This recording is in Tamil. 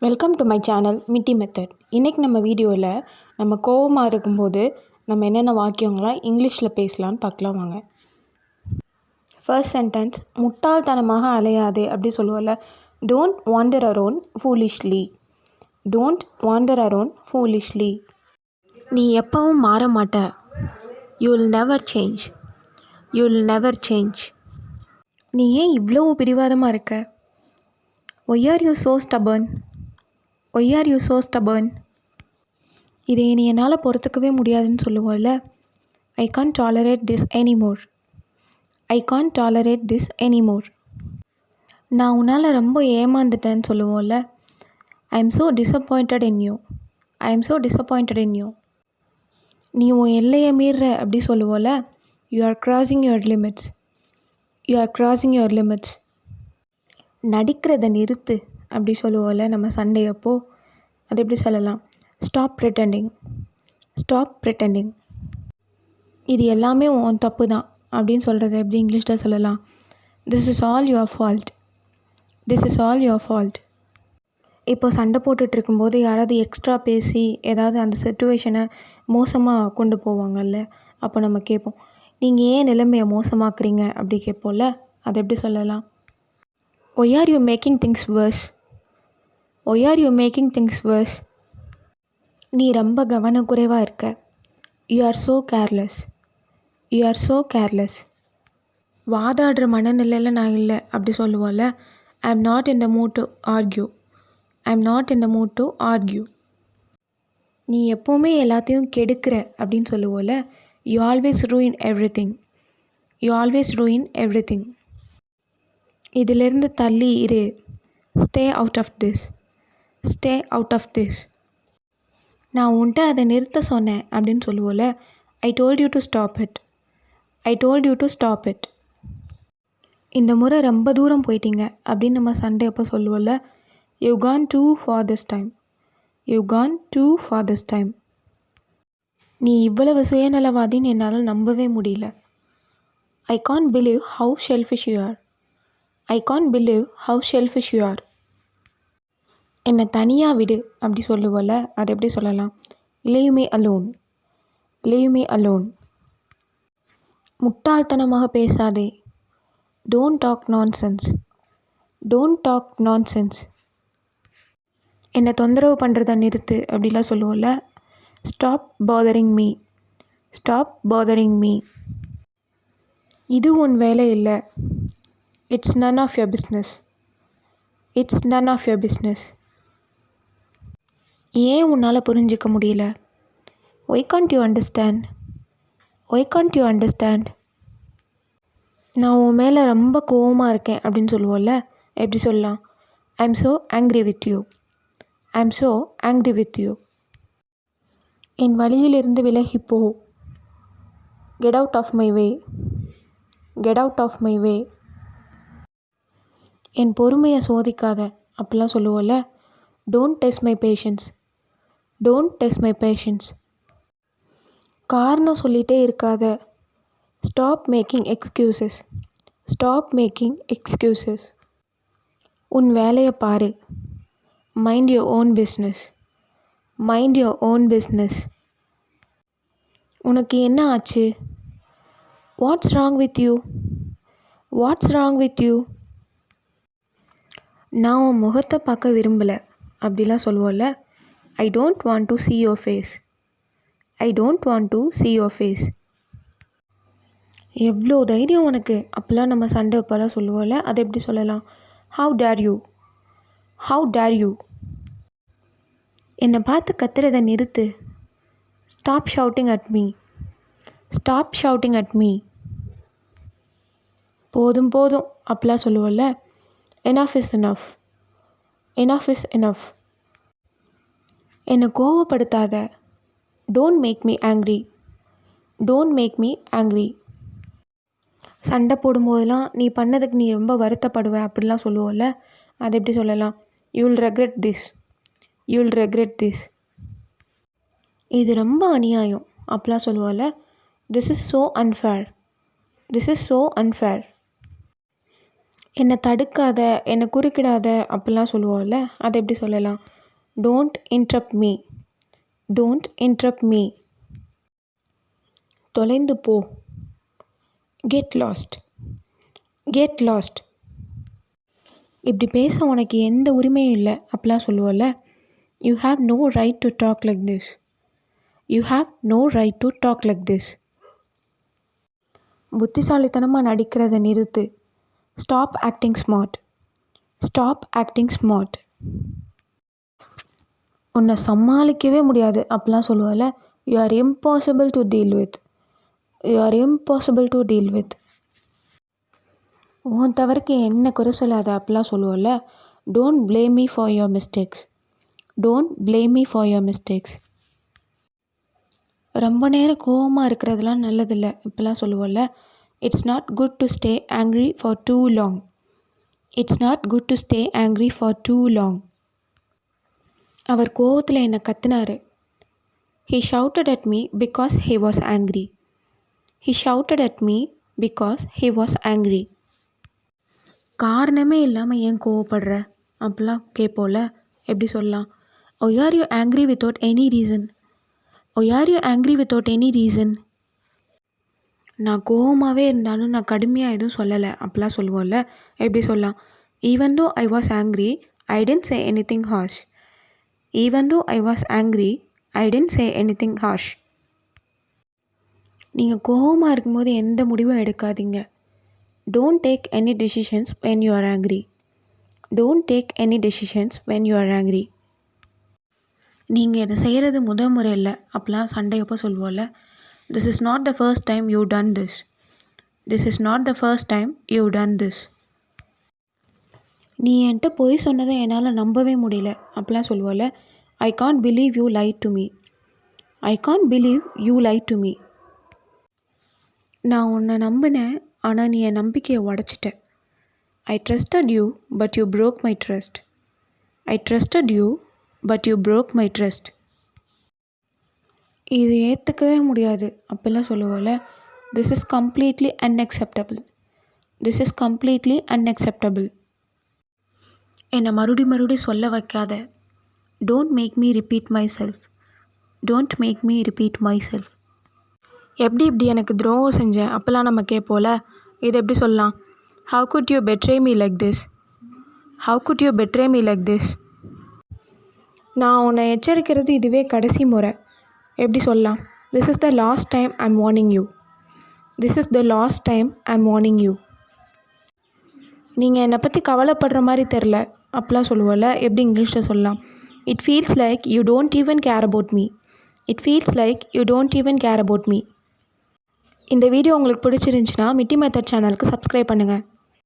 Welcome to my channel mitti method. இன்றைக்கி நம்ம வீடியோவில் நம்ம கோவமாக இருக்கும்போது நம்ம என்னென்ன வாக்கியங்களாம் இங்கிலீஷில் பேசலான்னு பார்க்கலாம் வாங்க. ஃபர்ஸ்ட் சென்டென்ஸ், முட்டாள்தனமாக அலையாதே அப்படி சொல்லுவோம்ல. Don't wander around foolishly. Don't wander around foolishly. நீ எப்பவும் மாற மாட்ட. You'll never change. You'll never change. நீ ஏன் இவ்வளோ பிடிவாதமாக இருக்க? Why are you so stubborn? Why are you so stubborn? இதை நீ என்னால் பொறுத்துக்கவே முடியாதுன்னு சொல்லுவோம்ல. I can't tolerate this anymore. I can't tolerate this anymore. நான் உன்னால் ரொம்ப ஏமாந்துட்டேன்னு சொல்லுவோம்ல. I am so disappointed in you. I am so disappointed in you. நீ உன் எல்லையை மீறுற அப்படி சொல்லுவோம்ல. You are crossing your limits. You are crossing your limits. நடிக்கிறத நிறுத்து அப்படி சொல்லுவோம்ல நம்ம சண்டையப்போ. அது எப்படி சொல்லலாம்? Stop pretending. Stop pretending. இது எல்லாமே உன் தப்பு தான் அப்படின்னு சொல்கிறத எப்படி இங்கிலீஷில் சொல்லலாம்? This is all your fault. This is all your fault. இப்போ சண்டை போட்டுட்ருக்கும்போது யாராவது எக்ஸ்ட்ரா பேசி ஏதாவது அந்த சிச்சுவேஷனை மோசமாக கொண்டு போவாங்கல்ல. அப்போ நம்ம கேட்போம், நீங்கள் ஏன் நிலைமையை மோசமாக்குறீங்க அப்படி கேட்போம்ல. அது எப்படி சொல்லலாம்? Why are you making things worse? Why are you making things worse? நீ ரொம்ப கவனக்குறைவாக இருக்க. You are so careless. You are so careless. வாதாடுற மனநிலையில் நான் இல்லை அப்படி சொல்லுவோம்ல. I am not in the mood to argue. I am not in the mood to argue. நீ எப்போவுமே எல்லாத்தையும் கெடுக்கிற அப்படின்னு சொல்லுவோம்ல. You always ruin everything. You always ruin everything. இதிலிருந்து தள்ளி இரு. Stay out of this. Stay out of this. நான் உன்ட்ட அதை நிறுத்த சொன்னேன் அப்படின்னு சொல்லுவோம்ல. I told you to stop it. I told you to stop it. இந்த முறை ரொம்ப தூரம் போயிட்டீங்க அப்படின்னு நம்ம சண்டே அப்போ சொல்லுவோம்ல. You can do for this time. You can do for this time. நீ இவ்வளவு சுயநலவாதின்னு என்னால் நம்பவே முடியல. I can't believe how selfish you are. I can't believe how selfish you are. என்னை தனியாக விடு அப்படி சொல்லுவோம்ல. அது எப்படி சொல்லலாம்? Leave me alone. Leave me alone. முட்டாள்தனமாக பேசாதே. Don't talk nonsense. Don't talk nonsense. என்னை தொந்தரவு பண்ணுறத நிறுத்து அப்படிலாம் சொல்லுவோம்ல. Stop bothering me. Stop bothering me. இது உன் வேலை இல்லை. It's none of your business. It's none of your business. ஏன் உன்னால் புரிஞ்சிக்க முடியல? Why can't you understand? Why can't you understand? நான் உன் மேலே ரொம்ப கோவமாக இருக்கேன் அப்படின்னு சொல்லுவோம்ல. எப்படி சொல்லலாம்? I am so angry with you. I am so angry with you. என் வழியிலிருந்து விலகிப்போ. Get out of my way. Get out of my way. என் பொறுமையை சோதிக்காத அப்படிலாம் சொல்லுவோம்ல. Don't test my patience. Don't test my patience. காரணம் சொல்லிகிட்டே இருக்காத. Stop making excuses. Stop making excuses. உன் வேலையை பாரு. Mind your own business. Mind your own business. உனக்கு என்ன ஆச்சு? What's wrong with you? Watts wrong with you? நான் உன் முகத்தை பார்க்க விரும்பலை அப்படிலாம் சொல்லுவோம்ல. I don't want to see your face. I don't want to see your face. எவ்வளோ தைரியம் உனக்கு அப்போல்லாம் நம்ம சண்டை அப்போல்லாம் சொல்லுவோம்ல. அதை எப்படி சொல்லலாம்? How dare you. How dare you. என்னை பார்த்து கத்துறதை நிறுத்து. Stop shouting at me. Stop shouting at me. போதும் போதும் அப்போல்லாம் சொல்லுவோம்ல. Enough is enough. Enough is enough. என்னை கோவப்படுத்தாத. Don't make me angry. Don't make me angry. சண்டை போடும்போதெல்லாம் நீ பண்ணதுக்கு நீ ரொம்ப வருத்தப்படுவ அப்படிலாம் சொல்லுவோம்ல. அது எப்படி சொல்லலாம்? You'll regret this. You'll regret this. இது ரொம்ப அநியாயம் அப்படிலாம் சொல்லுவோம்ல. This is so unfair. This is so unfair. என்னை தடுக்காத, என்னை குறுக்கிடாத அப்படிலாம் சொல்லுவோம்ல, அதை எப்படி சொல்லலாம்? Don't interrupt me. Don't interrupt me. தொலைந்து போ. Get lost. Get lost. இப்படி பேச உனக்கு எந்த உரிமையும் இல்லை அப்படிலாம் சொல்லுவோம்ல. You have no right to talk like this. You have no right to talk like this. புத்திசாலித்தனமாக நடிக்கிறத நிறுத்து. Stop acting smart. Stop acting smart. உன்னை சமாளிக்கவே முடியாது அப்படிலாம் சொல்லுவோம்ல. You are impossible to deal with. You are impossible to deal with. உன் தவறுக்கு என்ன குறை சொல்லாத அப்படிலாம் சொல்லுவோம்ல. Don't blame me for your mistakes. Don't blame me for your mistakes. ரொம்ப நேரம் கோவமாக இருக்கிறதுலாம் நல்லதில்லை இப்படிலாம் சொல்லுவோம்ல. It's not good to stay angry for too long. It's not good to stay angry for too long. அவர் கோவத்தில் என்னை கத்துனாரு. He shouted at me because he was angry. He shouted at me because he was angry. காரணமே இல்லாமல் ஏன் கோவப்படுற அப்படிலாம் கேட்போம்ல. எப்படி சொல்லலாம்? Why are you angry without any reason? Why are you angry without any reason? நான் கோவமாகவே இருந்தாலும் நான் கடுமையாக எதுவும் சொல்லலை அப்படிலாம் சொல்லுவோம்ல. எப்படி சொல்லலாம்? Even though I was angry, I didn't say anything harsh. Even though I was angry, I didn't say anything harsh. நீங்கள் கோவமாக இருக்கும்போது எந்த முடிவும் எடுக்காதீங்க. Don't take any decisions when you are angry. Don't take any decisions when you are angry. நீங்கள் இதை செய்கிறது முறை இல்லை அப்படிலாம் சண்டையப்போ சொல்லுவோம்ல. This is not the first time you done this. This is not the first time you done this. நீ என்கிட்ட பொய் சொன்னதை என்னால் நம்பவே முடியல அப்படிலாம் சொல்லுவோம்ல. I can't believe you lied to me. I can't believe you lied to me. நான் உன்னை நம்பினேன், ஆனால் நீ என் நம்பிக்கையை உடைச்சிட்ட. I trusted you, but you broke my trust. I trusted you, but you broke my trust. இது ஏற்றுக்கவே முடியாது அப்படிலாம் சொல்லுவோம்ல. This is completely unacceptable. This is completely unacceptable. என்னை மறுபடி சொல்ல வைக்காத. Don't make me repeat myself. Don't make me repeat myself. இப்படி எனக்கு துரோகம் செஞ்சேன் அப்போல்லாம் நம்ம கேட்போல. இது எப்படி சொல்லலாம்? How could you betray me like this? How could you betray me like this? நான் உன்னை எச்சரிக்கிறது இதுவே கடைசி முறை. எப்படி சொல்லலாம்? This is the last time I'm warning you. This is the last time I'm warning you. நீங்கள் என்னை பற்றி கவலைப்படுற மாதிரி தெரில அப்படிலாம் சொல்லுவோம்ல. எப்படி இங்கிலீஷில் சொல்லலாம்? It feels like you don't even care about me. It feels like you don't even care about me. இந்த வீடியோ உங்களுக்கு பிடிச்சிருந்துச்சுன்னா மிட்டி மெத்தட் சேனலுக்கு சப்ஸ்கிரைப் பண்ணுங்கள்.